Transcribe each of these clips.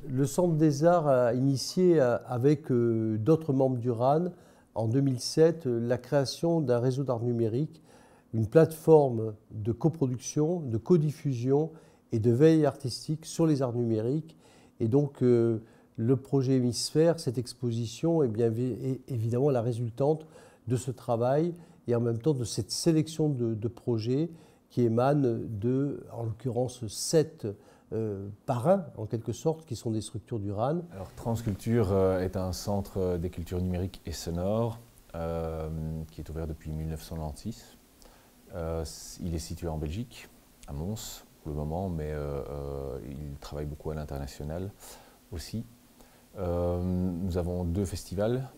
Le Centre des Arts a initié avec d'autres membres du RAN en 2007 la création d'un réseau d'art numérique, une plateforme de coproduction, de codiffusion et de veille artistique sur les arts numériques. Et donc le projet Hémisphère, cette exposition, est bien évidemment la résultante de ce travail et en même temps de cette sélection de projets qui émanent de, en l'occurrence, 7 parrains, en quelque sorte, qui sont des structures du RAN. Alors, Transculture est un centre des cultures numériques et sonores qui est ouvert depuis 1996. Il est situé en Belgique, à Mons pour le moment, mais il travaille beaucoup à l'international aussi. Nous avons 2 festivals.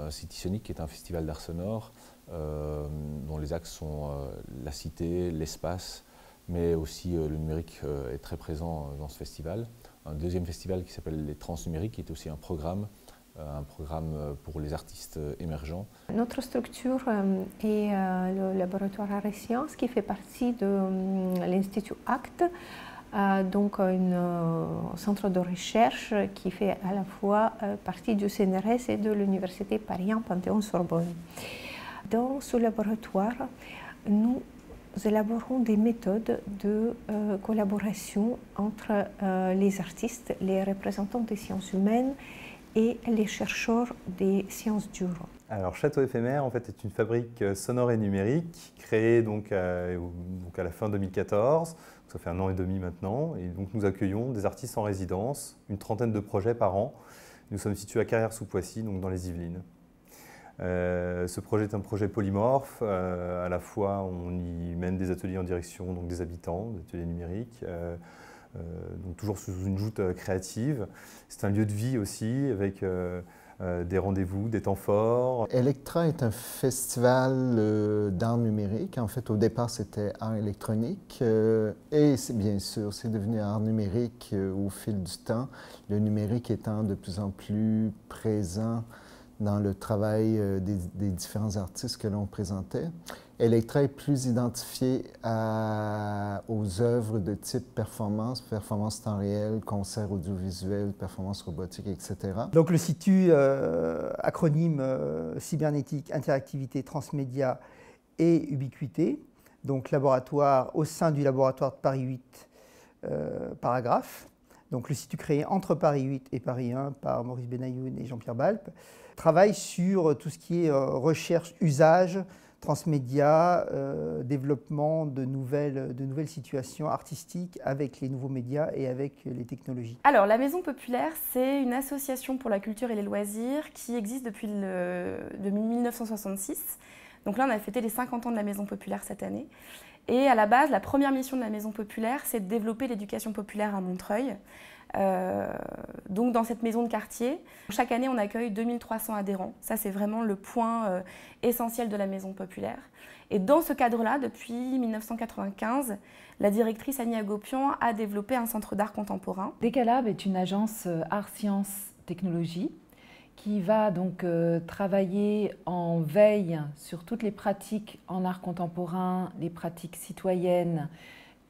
City Sonic, qui est un festival d'art sonore, dont les axes sont la cité, l'espace, mais aussi le numérique est très présent dans ce festival. Un deuxième festival qui s'appelle les Transnumériques, qui est aussi un programme pour les artistes émergents. Notre structure est le laboratoire Arts et Sciences qui fait partie de l'Institut ACT, donc un centre de recherche qui fait à la fois partie du CNRS et de l'Université Paris Panthéon-Sorbonne. Dans ce laboratoire, nous élaborons des méthodes de collaboration entre les artistes, les représentants des sciences humaines et les chercheurs des sciences dures. Alors Château éphémère en fait, est une fabrique sonore et numérique créée donc à la fin 2014, ça fait 1 an et demi maintenant, et donc nous accueillons des artistes en résidence, une trentaine de projets par an. Nous sommes situés à Carrières-sous-Poissy, donc dans les Yvelines. Ce projet est un projet polymorphe, à la fois on y mène des ateliers en direction donc, des habitants, des ateliers numériques, donc toujours sous une joute créative. C'est un lieu de vie aussi avec des rendez-vous, des temps forts. Electra est un festival d'art numérique. En fait, au départ, c'était art électronique et bien sûr, c'est devenu art numérique au fil du temps, le numérique étant de plus en plus présent dans le travail des différents artistes que l'on présentait. Electra est plus identifié aux œuvres de type performance, performance temps réel, concert audiovisuel, performance robotique, etc. Donc le CITU, acronyme cybernétique, interactivité, transmédia et ubiquité. Donc laboratoire au sein du laboratoire de Paris 8, Paragraphe. Donc le CITU créé entre Paris 8 et Paris 1 par Maurice Benayoun et Jean-Pierre Balp, travaille sur tout ce qui est recherche, usage, transmédia, développement de nouvelles situations artistiques avec les nouveaux médias et avec les technologies. Alors la Maison Populaire, c'est une association pour la culture et les loisirs qui existe depuis 1966. Donc là on a fêté les 50 ans de la Maison Populaire cette année. Et à la base, la première mission de la Maison Populaire, c'est de développer l'éducation populaire à Montreuil. Donc dans cette maison de quartier, chaque année on accueille 2300 adhérents. Ça c'est vraiment le point essentiel de la Maison Populaire. Et dans ce cadre-là, depuis 1995, la directrice Annie Agopian a développé un centre d'art contemporain. Decalab est une agence art, sciences, technologie qui va donc travailler en veille sur toutes les pratiques en art contemporain, les pratiques citoyennes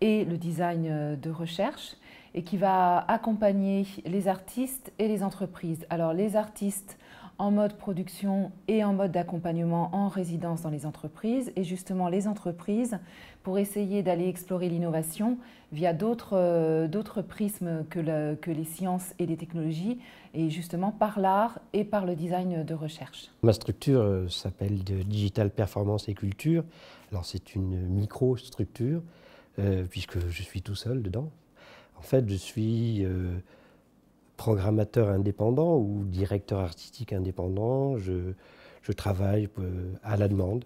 et le design de recherche, et qui va accompagner les artistes et les entreprises. Alors les artistes en mode production et en mode d'accompagnement en résidence dans les entreprises, et justement les entreprises pour essayer d'aller explorer l'innovation via d'autres prismes que les sciences et les technologies, et justement par l'art et par le design de recherche. Ma structure s'appelle Digital Performance et Culture. Alors c'est une micro-structure puisque je suis tout seul dedans. En fait, je suis programmateur indépendant ou directeur artistique indépendant. Je travaille à la demande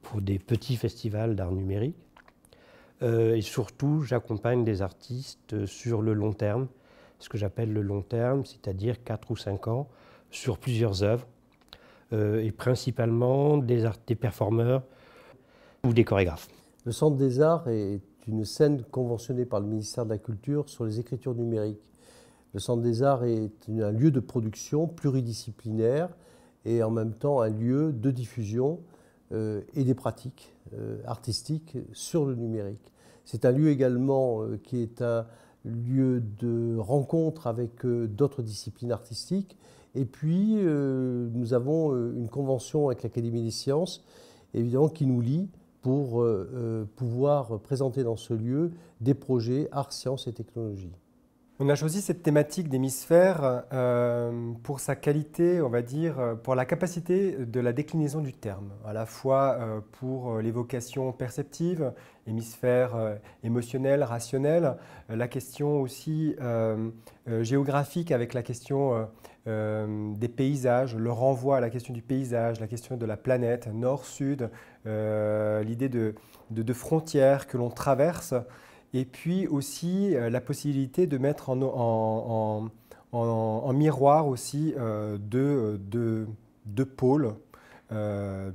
pour des petits festivals d'art numérique. Et surtout, j'accompagne des artistes sur le long terme, ce que j'appelle le long terme, c'est-à-dire 4 ou 5 ans, sur plusieurs œuvres. et principalement des performeurs ou des chorégraphes. Le Centre des Arts est une scène conventionnée par le ministère de la Culture sur les écritures numériques. Le Centre des Arts est un lieu de production pluridisciplinaire et en même temps un lieu de diffusion et des pratiques artistiques sur le numérique. C'est un lieu également qui est un lieu de rencontre avec d'autres disciplines artistiques. Et puis, nous avons une convention avec l'Académie des sciences, évidemment, qui nous lie pour pouvoir présenter dans ce lieu des projets arts, sciences et technologies. On a choisi cette thématique d'hémisphère pour sa qualité, on va dire, pour la capacité de la déclinaison du terme, à la fois pour l'évocation perceptive, hémisphère émotionnel, rationnel, la question aussi géographique avec la question des paysages, le renvoi à la question du paysage, la question de la planète, nord-sud, l'idée de frontières que l'on traverse. Et puis aussi la possibilité de mettre en miroir aussi deux pôles,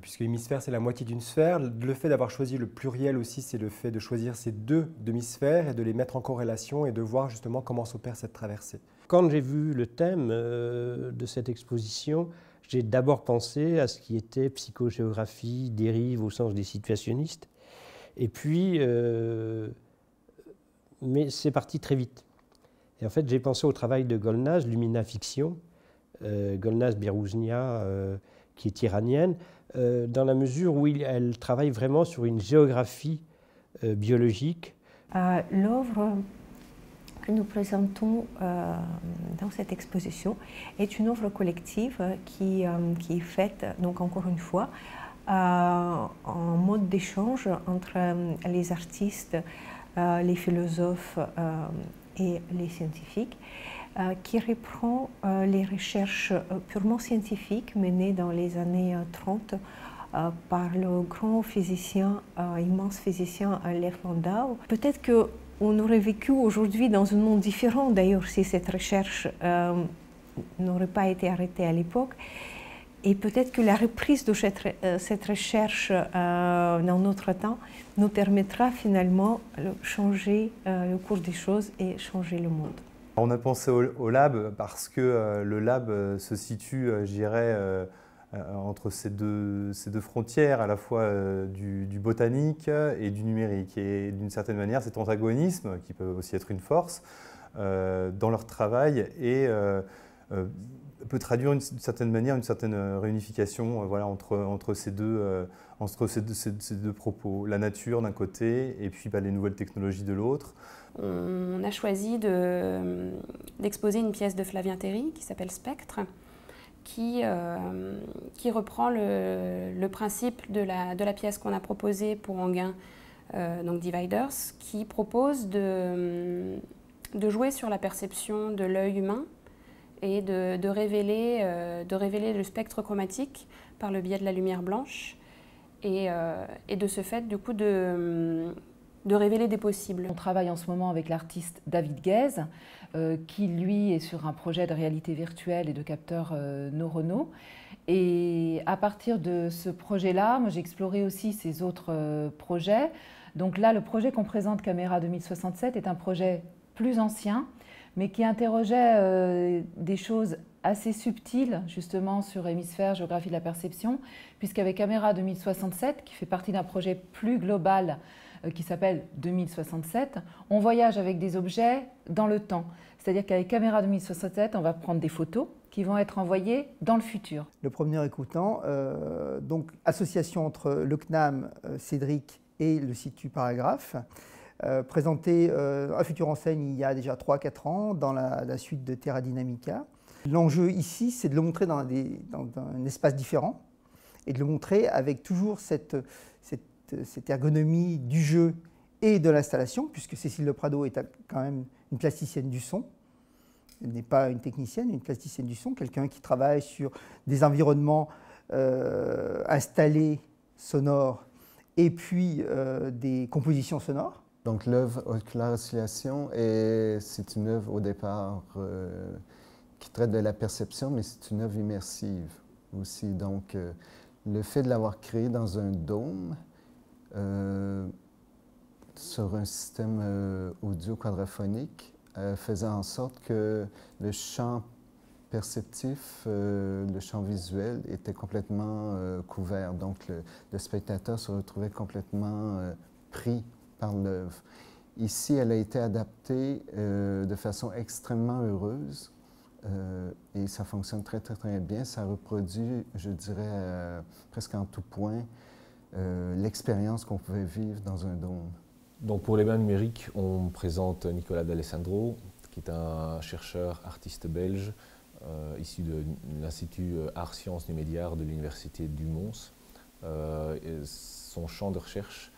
puisque l'hémisphère c'est la moitié d'une sphère. Le fait d'avoir choisi le pluriel aussi, c'est le fait de choisir ces deux demi-sphères et de les mettre en corrélation et de voir justement comment s'opère cette traversée. Quand j'ai vu le thème de cette exposition, j'ai d'abord pensé à ce qui était psychogéographie, dérive au sens des situationnistes. Et puis... mais c'est parti très vite. Et en fait, j'ai pensé au travail de Golnaz, Lumina Fiction, Golnaz Berouznia, qui est iranienne, dans la mesure où elle travaille vraiment sur une géographie biologique. L'œuvre que nous présentons dans cette exposition est une œuvre collective qui est faite, donc encore une fois, en mode d'échange entre les artistes, les philosophes et les scientifiques, qui reprend les recherches purement scientifiques menées dans les années 30 par le grand physicien, immense physicien Lev Landau. Peut-être qu'on aurait vécu aujourd'hui dans un monde différent d'ailleurs si cette recherche n'aurait pas été arrêtée à l'époque. Et peut-être que la reprise de cette recherche dans notre temps nous permettra finalement de changer le cours des choses et changer le monde. On a pensé au lab parce que le lab se situe, je dirais, entre ces deux frontières, à la fois du botanique et du numérique. Et d'une certaine manière, cet antagonisme, qui peut aussi être une force, dans leur travail et peut traduire d'une certaine manière une certaine réunification voilà, entre ces deux propos. La nature d'un côté et puis les nouvelles technologies de l'autre. On a choisi d'exposer une pièce de Flavien Théry qui s'appelle Spectre, qui reprend le principe de la pièce qu'on a proposée pour Enghien, donc Dividers, qui propose de jouer sur la perception de l'œil humain et de révéler le spectre chromatique par le biais de la lumière blanche et de ce fait, du coup, de révéler des possibles. On travaille en ce moment avec l'artiste David Guèze, qui lui est sur un projet de réalité virtuelle et de capteurs neuronaux. Et à partir de ce projet-là, moi j'ai exploré aussi ces autres projets. Donc là, le projet qu'on présente, Caméra 2067, est un projet plus ancien, mais qui interrogeait des choses assez subtiles, justement, sur hémisphère, géographie de la perception, puisqu'avec Caméra 2067, qui fait partie d'un projet plus global qui s'appelle 2067, on voyage avec des objets dans le temps. C'est-à-dire qu'avec Caméra 2067, on va prendre des photos qui vont être envoyées dans le futur. Le promeneur écoutant, donc association entre le CNAM, Cédric et le Situ Paragraphe, présenté à Futur Enseigne il y a déjà 3-4 ans dans la suite de Terra Dynamica. L'enjeu ici, c'est de le montrer dans un espace différent et de le montrer avec toujours cette ergonomie du jeu et de l'installation, puisque Cécile Le Prado est quand même une plasticienne du son. Elle n'est pas une technicienne, une plasticienne du son, quelqu'un qui travaille sur des environnements installés sonores et puis des compositions sonores. Donc l'œuvre Oculaire Oscillation, c'est une œuvre au départ qui traite de la perception, mais c'est une œuvre immersive. aussi. Donc, le fait de l'avoir créé dans un dôme, sur un système audio quadraphonique, faisait en sorte que le champ perceptif, le champ visuel était complètement couvert. Donc, le spectateur se retrouvait complètement pris par l'œuvre. Ici, elle a été adaptée de façon extrêmement heureuse et ça fonctionne très, très, très bien. Ça reproduit, je dirais, presque en tout point, l'expérience qu'on pouvait vivre dans un dôme. Donc pour les bains numériques, on présente Nicolas D'Alessandro, qui est un chercheur artiste belge issu de l'Institut Arts Sciences Numédiaires de l'Université du Mons. Son champ de recherche,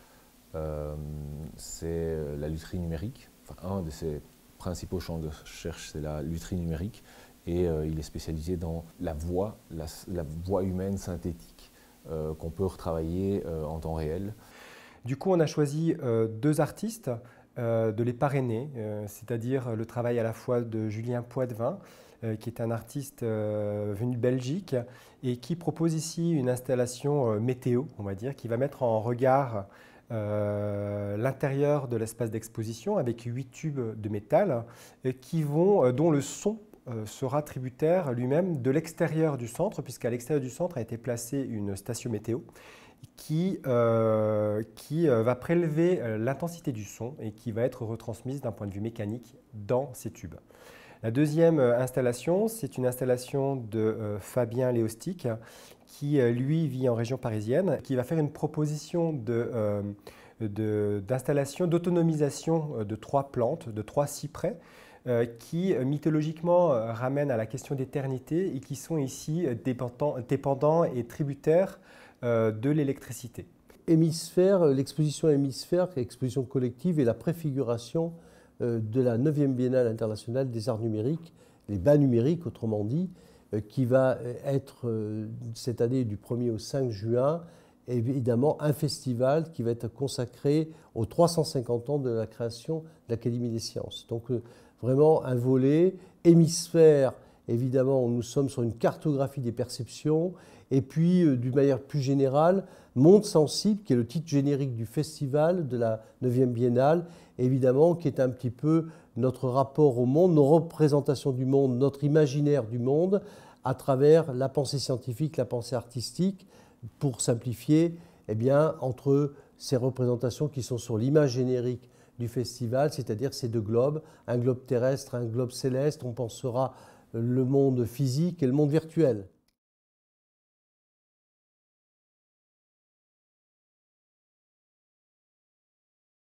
c'est la lutherie numérique. Enfin, un de ses principaux champs de recherche, c'est la lutherie numérique. Et il est spécialisé dans la voix humaine synthétique qu'on peut retravailler en temps réel. Du coup, on a choisi deux artistes, de les parrainer, c'est-à-dire le travail à la fois de Julien Poitvin, qui est un artiste venu de Belgique et qui propose ici une installation météo, on va dire, qui va mettre en regard l'intérieur de l'espace d'exposition avec 8 tubes de métal dont le son sera tributaire lui-même de l'extérieur du centre, puisqu'à l'extérieur du centre a été placée une station météo qui va prélever l'intensité du son et qui va être retransmise d'un point de vue mécanique dans ces tubes. La deuxième installation, c'est une installation de Fabien Léostic, qui lui vit en région parisienne, qui va faire une proposition d'installation, d'autonomisation de 3 plantes, de 3 cyprès, qui mythologiquement ramènent à la question d'éternité et qui sont ici dépendants et tributaires de l'électricité. Hémisphère, l'exposition Hémisphère, exposition collective, est la préfiguration de la 9e Biennale internationale des arts numériques, les bains numériques autrement dit, qui va être cette année du 1er au 5 juin, évidemment un festival qui va être consacré aux 350 ans de la création de l'Académie des sciences. Donc vraiment un volet Hémisphère, évidemment où nous sommes sur une cartographie des perceptions, et puis d'une manière plus générale, Monde sensible, qui est le titre générique du festival de la 9e Biennale, évidemment qui est un petit peu notre rapport au monde, nos représentations du monde, notre imaginaire du monde, à travers la pensée scientifique, la pensée artistique, pour simplifier, eh bien, entre ces représentations qui sont sur l'image générique du festival, c'est-à-dire ces 2 globes, un globe terrestre, un globe céleste, on pensera le monde physique et le monde virtuel.